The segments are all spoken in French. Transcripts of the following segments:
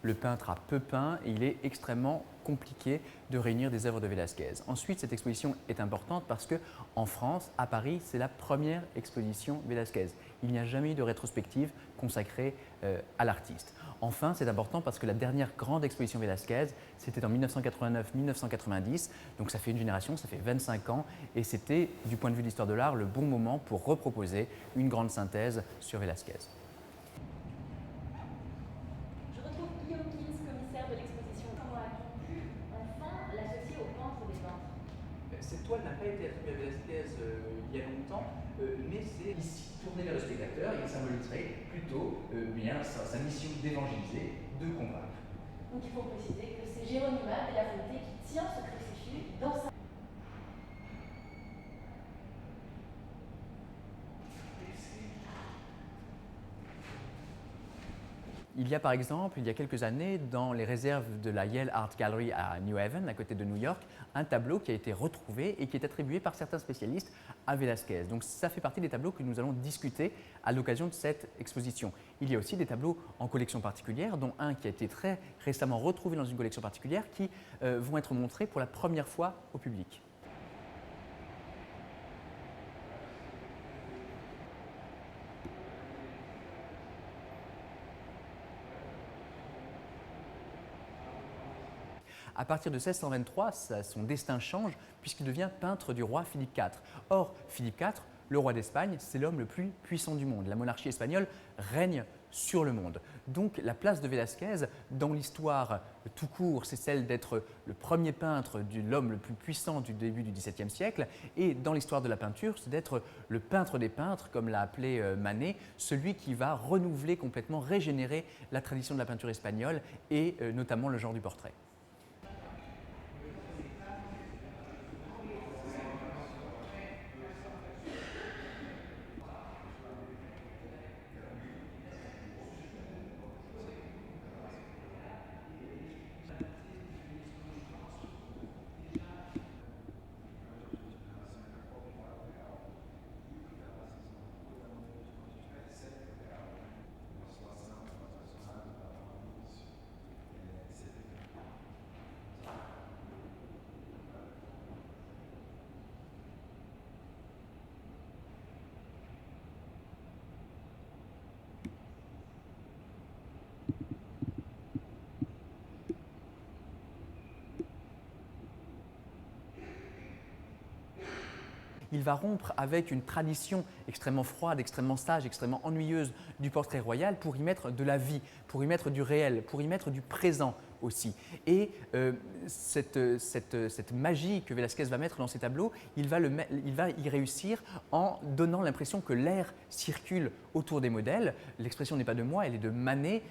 le peintre a peu peint et il est extrêmement compliqué de réunir des œuvres de Velázquez. Ensuite, cette exposition est importante parce qu'en France, à Paris, c'est la première exposition Velázquez. Il n'y a jamais eu de rétrospective consacrée à l'artiste. Enfin, c'est important parce que la dernière grande exposition Velázquez, c'était en 1989-1990, donc ça fait une génération, ça fait 25 ans, et c'était, du point de vue de l'histoire de l'art, le bon moment pour reproposer une grande synthèse sur Velázquez. Je retrouve Guillaume Kins, commissaire de l'exposition. Comment a-t-on pu enfin l'associer au peintre des peintres? Cette toile n'a pas été attribuée à Velázquez il y a longtemps, mais c'est ici, tourné vers le spectateur, il symboliserait plutôt sa mission d'évangéliser, de convaincre. Donc il faut préciser que c'est Géronima de la Volée qui tient ce crucifix dans sa... Il y a par exemple, il y a quelques années, dans les réserves de la Yale Art Gallery à New Haven, à côté de New York, un tableau qui a été retrouvé et qui est attribué par certains spécialistes à Velázquez. Donc ça fait partie des tableaux que nous allons discuter à l'occasion de cette exposition. Il y a aussi des tableaux en collection particulière, dont un qui a été très récemment retrouvé dans une collection particulière, qui vont être montrés pour la première fois au public. À partir de 1623, son destin change puisqu'il devient peintre du roi Philippe IV. Or, Philippe IV, le roi d'Espagne, c'est l'homme le plus puissant du monde. La monarchie espagnole règne sur le monde. Donc la place de Velázquez dans l'histoire tout court, c'est celle d'être le premier peintre de l'homme le plus puissant du début du XVIIe siècle, et dans l'histoire de la peinture, c'est d'être le peintre des peintres, comme l'a appelé Manet, celui qui va renouveler complètement, régénérer la tradition de la peinture espagnole et notamment le genre du portrait. Il va rompre avec une tradition extrêmement froide, extrêmement sage, extrêmement ennuyeuse du portrait royal pour y mettre de la vie, pour y mettre du réel, pour y mettre du présent aussi. Et cette magie que Velázquez va mettre dans ses tableaux, il va y réussir en donnant l'impression que l'air circule autour des modèles. L'expression n'est pas de moi, elle est de Manet.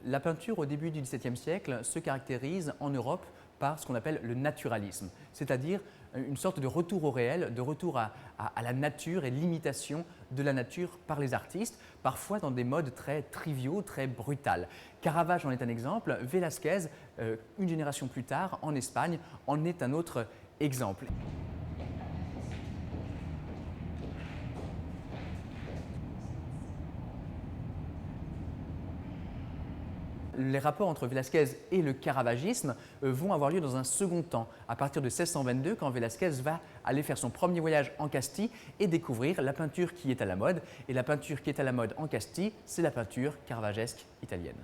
La peinture au début du XVIIe siècle se caractérise en Europe par ce qu'on appelle le naturalisme, c'est-à-dire une sorte de retour au réel, de retour à la nature et l'imitation de la nature par les artistes, parfois dans des modes très triviaux, très brutals. Caravage en est un exemple, Velázquez, une génération plus tard, en Espagne, en est un autre exemple. les rapports entre Velázquez et le caravagisme vont avoir lieu dans un second temps, à partir de 1622, quand Velázquez va aller faire son premier voyage en Castille et découvrir la peinture qui est à la mode. Et la peinture qui est à la mode en Castille, c'est la peinture caravagesque italienne.